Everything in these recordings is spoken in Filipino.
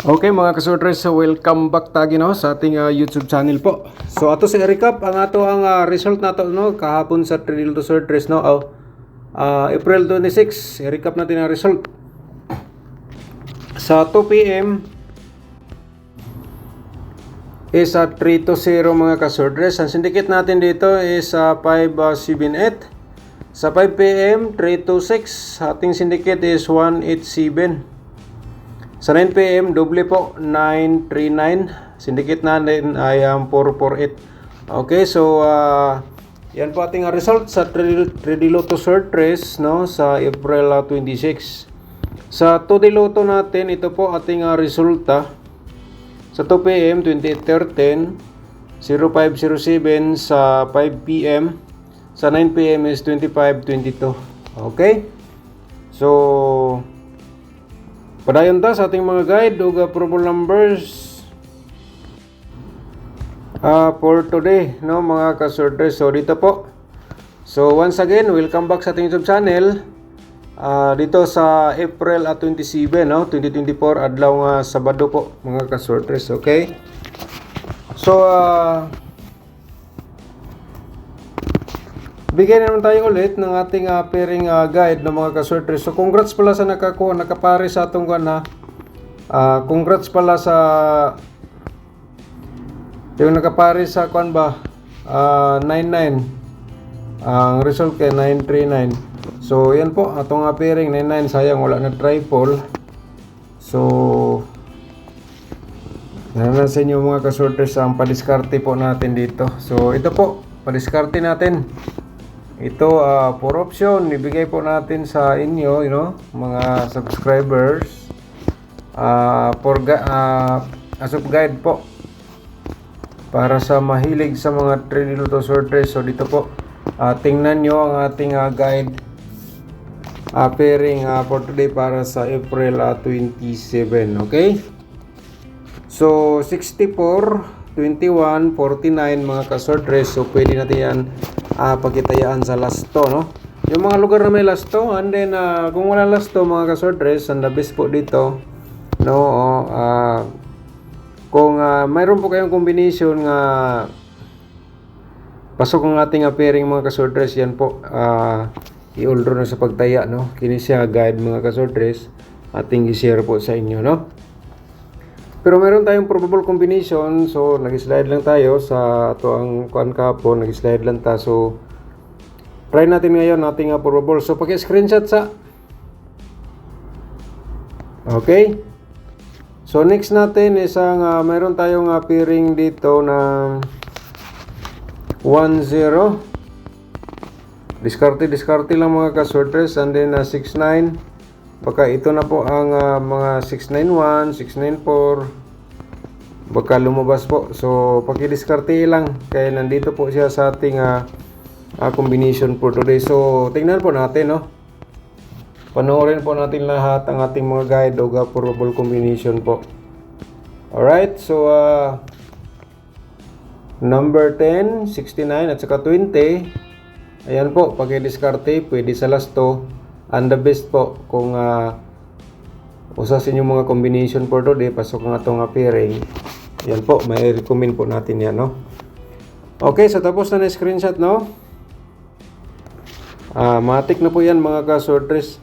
Okay mga kasorters, so welcome back tagi no sa ating YouTube channel po. So ato sa recap ang ato ang result nato no kahapon sa Trinil to Sorters no April 26. I-recap natin ang result. Sa 2 PM is 3 to 0 mga kasorters. Ang syndicate natin dito is 578. Sa 5 PM 3 to 6. Ating syndicate is 187. Sa 9 PM, doble po, 939. Syndicate natin ay 448. Okay, so yan po ating result sa 3D Lotto Sorters no, sa April 26. Sa 2D Lotto natin, ito po ating resulta. Sa 2 PM, 2813. 0507 sa 5 PM. Sa 9 PM is 2522. Okay? So padayon ta sa ating mga guide o approval numbers for today no mga kasorters. So dito po. So once again, welcome back sa ating YouTube channel. Dito sa April 27 no 2024 adlaw nga Sabado po mga kasorters. Okay? So bigyan naman tayo ulit ng ating pairing guide ng mga kasorters. So congrats pala sa nakapare sa atong na. Congrats pala sa yung nakapare sa kuan ba 99. Ang result kay 939. So yan po atong pairing 99, sayang wala na triple. So naman sa inyo mga kasorters ang padiskarte po natin dito. So ito po, padiskarte natin. Ito for option ibigay po natin sa inyo, mga subscribers as of guide po para sa mahilig sa mga 3D Lotto Sorters. So dito po tingnan nyo ang ating guide pairing for today para sa April 27. Okay, so 64, 21, 49 mga kasorters. So pwede natin yan pagkitayaan sa lasto no. Yung mga lugar na may lasto, and then kung wala lasto mga kasorters, ang the best po dito no kung mayroon po kayong combination nga pasok ang ating pairing mga kasorters, yan po i-order na sa pagtaya no. Kini siya guide mga kasorters ating i-share po sa inyo no. Pero meron tayong probable combination. So nag-slide lang tayo sa ito ang kuan kapon, nag-slide lang ta. So try natin ngayon ating probable. So paki-screenshot sa. Okay? So next natin isang meron tayong pairing dito na 10. Diskarte lang mga kasorters, and then 69. Baka ito na po ang mga 691, 694. Baka lumabas po. So paki-diskarte lang. Kaya nandito po siya sa ating combination for today. So tingnan po natin no. Panoorin po natin lahat ang ating mga guide o probable combination po. Alright, so number 10, 69 at saka 20. Ayan po, paki-diskarte, pwede sa lasto. And the best po kung usasin yung mga combination for today, pasok nga itong pairing. Yan po, may recommend po natin yan no. Okay, so tapos na screenshot no. Matik na po yan mga kasorters.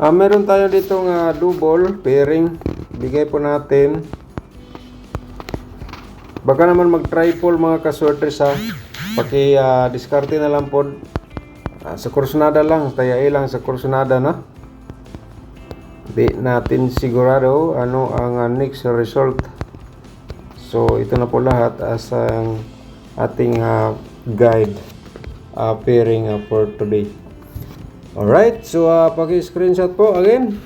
Meron tayo ditong double pairing. Bigay po natin. Baka naman mag-triple mga kasorters paki-diskarte na lang po. Sa kursunada lang, tayain lang sa kursunada na. Di natin sigurado ano ang next result. So ito na po lahat as ang ating guide pairing for today. Alright, so paki-screenshot po again.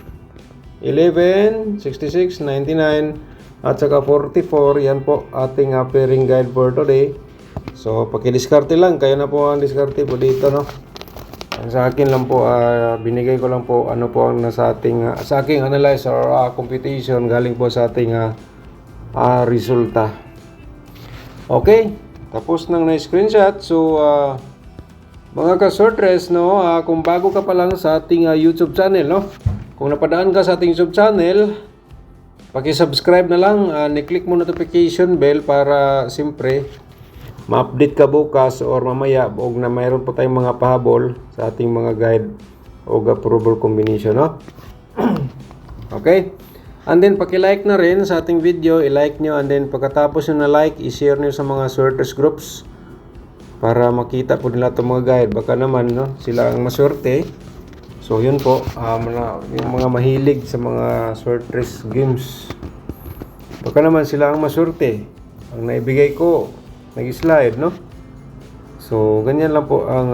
11, 66, 99 at saka 44. Yan po ating pairing guide for today. So paki-diskarte lang, kayo na po ang diskarte po dito no. Sa akin lang po, binigay ko lang po ano po ang nasa ating sa aking analyze or computation galing po sa ating resulta. Okay, tapos nang na-screenshot. So mga kasorters no, kung bago ka pa lang sa ating YouTube channel no, kung napadaan ka sa ating YouTube channel, paki-subscribe na lang, ni-click mo notification bell para siyempre ma-update ka bukas or mamaya og na mayroon po tayong mga pahabol sa ating mga guide o approval combination, no? Okay? And then paki-like na rin sa ating video, i-like nyo, and then pagkatapos nyo na like, i-share nyo sa mga sorters groups para makita po nila itong mga guide. Baka naman, no, sila ang maswerte. So yun po, yung mga mahilig sa mga sorters games, baka naman sila ang maswerte. Ang naibigay ko, nag-slide, no? So ganyan lang po ang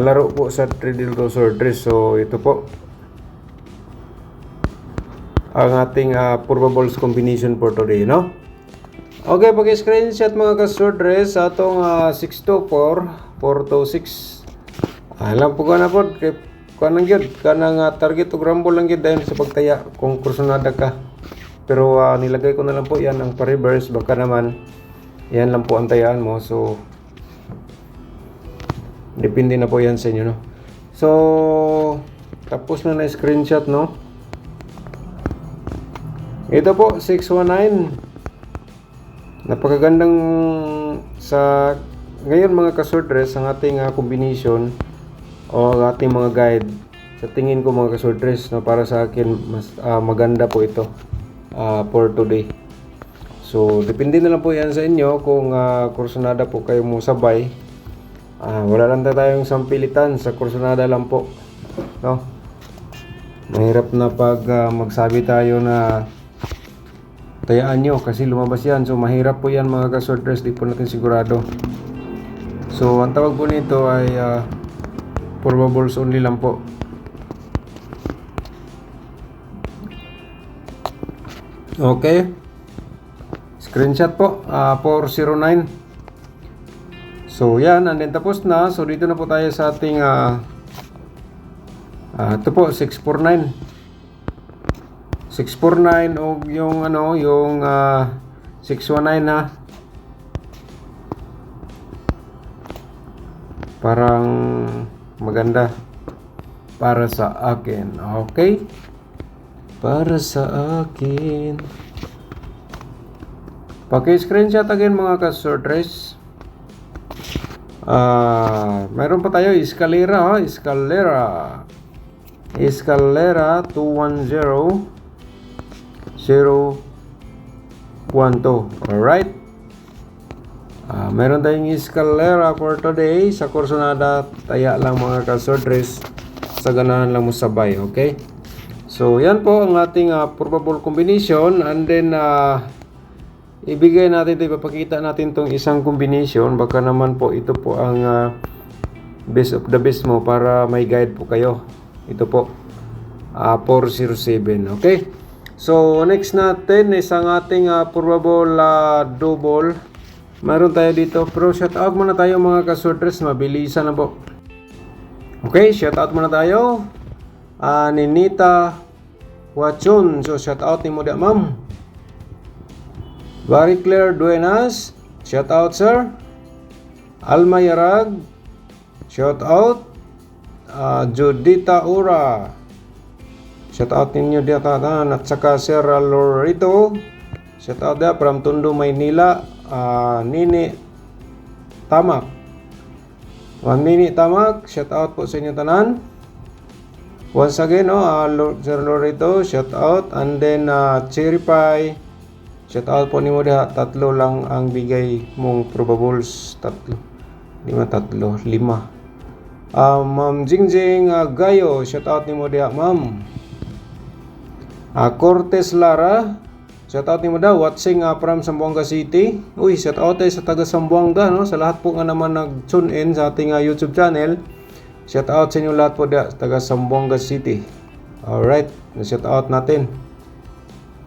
laro po sa 3 sorters. So ito po ang ating probables combination for today, no? Okay, pag-screenshot mga ka-sorters sa atong 624 426. Alam po ka na po, kanang yun, kanang target o rumble lang yun dahil sa pagtaya kung kursunada ka. Pero nilagay ko na lang po yan ang pa-reverse, baka naman yan lang po ang tayaan mo. So depende na po yan sa inyo, no? So tapos na screenshot, no? Ito po 619. Napakagandang sa ngayon mga ka-sorters ang ating combination o ating mga guide. Sa tingin ko mga ka-sorters, no, para sa akin mas maganda po ito for today. So depende na lang po yan sa inyo kung kursunada po kayo mo sabay. Wala lang tayong sampilitan sa kursunada lang po, no? Mahirap na pag magsabi tayo na tayaan nyo kasi lumabas yan. So mahirap po yan mga ka-sorters, di po natin sigurado. So ang tawag po nito ay probables only lang po. Okay, screenshot po 409. So yan, and then tapos na. So dito na po tayo sa ating ito po 649 o yung yung 619 na parang maganda para sa akin. Okay, para sa akin. Paki-screenshot again mga ka-sorters. Mayroon pa tayo escalera, escalera 210 012. Alright, meron tayong escalera for today sa kursunada. Taya lang mga ka-sorters, sa ganahan lang mo sabay. Okay, so yan po ang ating probable combination, and then ibigay natin ito, ipapakita natin tong isang combination. Baka naman po ito po ang best of the best mo para may guide po kayo. Ito po 407. Okay, so next natin is ang ating probable double. Meron tayo dito, pero shout out muna tayo mga ka-sorters, mabilisan na po. Okay, shout out muna tayo Ninita Wachon. So shout out ni mo da ma'am. Barry Claire Duenas, shout out sir. Alma Yarag, shout out. Judita Ura, shout out ninyo dito, at saka Sir Lorito, shout out dia from Tondo, Maynila. Nini Tamak, Nini Tamak, shout out po sa inyo tanan. Once again, Sir Lorito, shout out. And then Cherry Pie, shout out po ni mo diha. 3 lang ang bigay mong probables. 3, 5. Ma'am Jingjing Gayo, shout out ni mo diha ma'am. Cortez Lara, shout out ni mo daw, watching from Zamboanga City. Uy, shout out tayo sa taga Zamboanga, no? Sa lahat po nga naman nag-tune in sa ating YouTube channel. Shout out sa inyo lahat po diha taga Zamboanga City. Alright, shout out natin.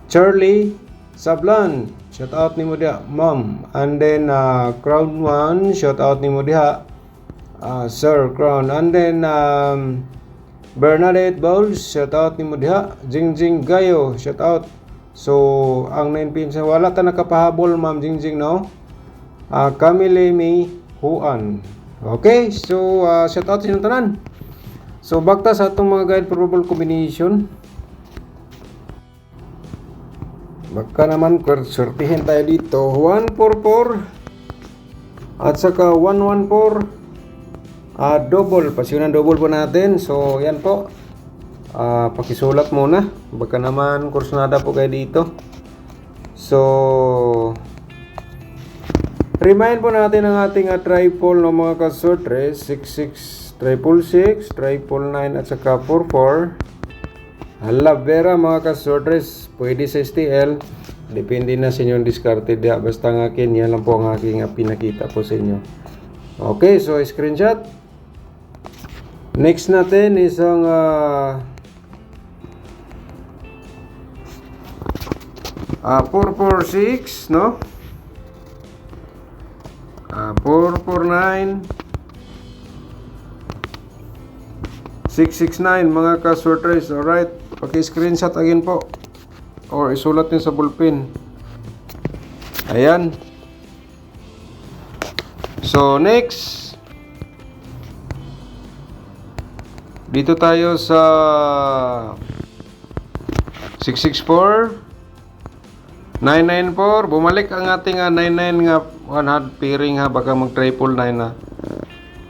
Charlie Sablan, shout out ni mo diha ma'am. And then Crown 1, shout out ni mo diha Sir Crown. And then Bernadette Bowles, shout out ni mo diha. Jingjing Gayo, shout out. So ang 9 PM wala ta nakapahabol ma'am Jingjing, no? Camille May Huan. Okay, so shout out sa inyo tanan. So bakta sa atong mga guide probable combination. Baka naman sortihin tayo dito. 144 at saka 114. Double. Pasyunan double po natin. So, yan po. Pakisulat muna. Baka naman kursunada po kayo dito. So, remind po natin ang ating triple ng mga kasortres. 66, 666, 999 at saka 44. Hala, vera mga kasortres. Pwede sa STL. Depende na sa inyong discarded. Basta ang akin, yan lang po ang aking pinakita po sa inyo. Okay, so screenshot. Next natin is ang 446, no? 449 669 mga ka-sortres. Alright, paki-screenshot again po or isulat nyo sa ballpen. Ayan. So next, dito tayo sa 664 994. Bumalik ang ating 99 nga 100 pairing ha, baka mag triple 9 na.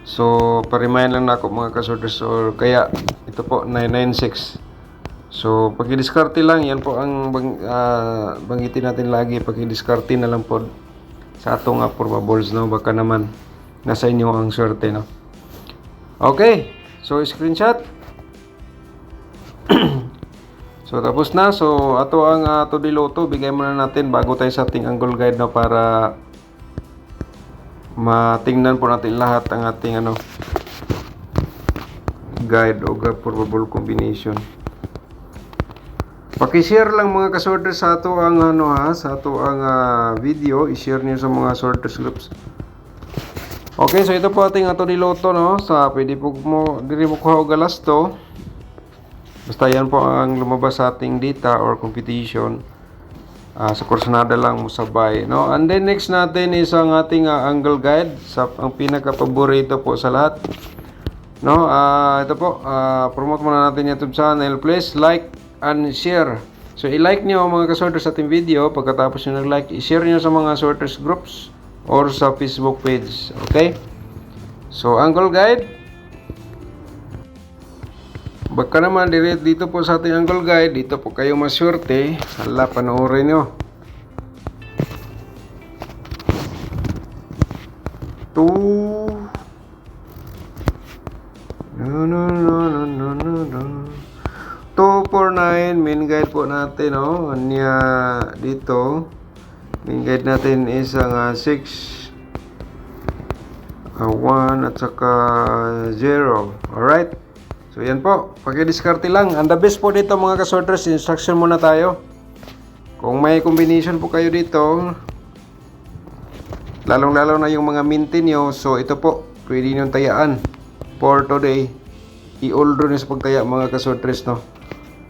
So pa-remind lang na ako mga kasorters, or kaya ito po 996. So pag-i-discarte lang, yan po ang banggitin natin lagi, pag-i-discarte na lang po sa atong probables, no? Baka naman nasa inyo ang swerte, no? Okay, so screenshot. So tapos na. So ato ang Todiloto, bigay muna natin bago tayo sa ating angle guide, no, para matingnan po natin lahat ang ating guide o probable combination. Paki-share lang mga ka-sorters sa ato ang sa ato ang video, i-share niyo sa mga sorters groups. Okay, so ito po ating Todiloto, no. Sa pwede po mo diri mo kuha og galas to. Basta yan po ang lumabas sa ating data or computation. Sa kursunada lang mo sabay, no? And then next natin is ang ating angle guide, sa ang pinaka-paborito po sa lahat, no? Ito po, promote muna natin yung YouTube channel. Please like and share. So i-like niyo mga ka-sorters sa ating video. Pagkatapos niyo nag-like, i-share niyo sa mga sorters groups or sa Facebook page. Okay? So angle guide, baka naman dito po sa ating angle guide, dito po kayo maswerte. Hala, panoorin nyo. 249 main guide po natin, no? Anya dito main guide natin is ang 6 1 at saka 0. Alright, so yan po, pag-i-discarte lang. And the best po dito mga ka-sorters, instruction muna tayo. Kung may combination po kayo dito, lalong-lalo na yung mga minty nyo, so ito po, pwede nyo tayaan for today. I-order nyo sa pagtaya mga ka-sorters, no?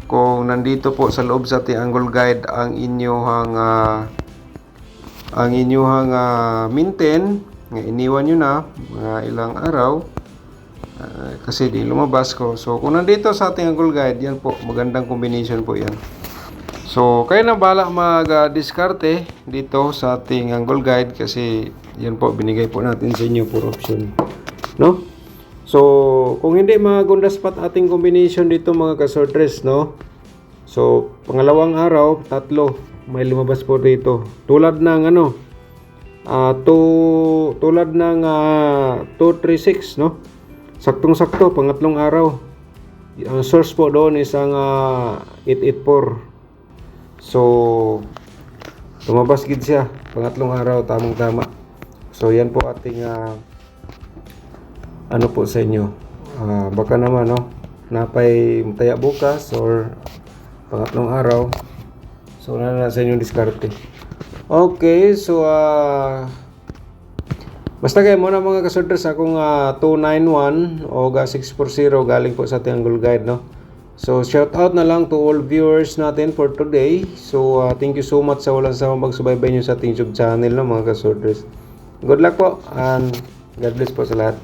Kung nandito po sa loob sa ating angle guide ang inyong minten, nga iniwan nyo na mga ilang araw, kasi di lumabas ko. So kung nandito sa ating angle guide, yan po, magandang combination po yan. So kayo na bala mag-diskarte dito sa ating angle guide, kasi yan po, binigay po natin sa inyo for option, no? So kung hindi magundas pat ating combination dito mga ka-sorters, no? So pangalawang araw, tatlo may lumabas po dito, tulad ng tulad ng 236, no? Saktong-sakto, pangatlong araw. Ang source po doon is ang 884. So, lumabas gid siya. Pangatlong araw, tamang-tama. So, yan po ating po sa inyo. Baka naman, no? Napay taya bukas or pangatlong araw. So, na sa inyong diskarte. Okay, so basta kayo muna mga ka-sorters, akong 291 o 640 galing po sa ating angle guide, no? So shout out na lang to all viewers natin for today. So thank you so much sa walang sawang pagsubaybay nyo sa ating YouTube channel, no mga ka-sorters. Good luck po and God bless po sa lahat.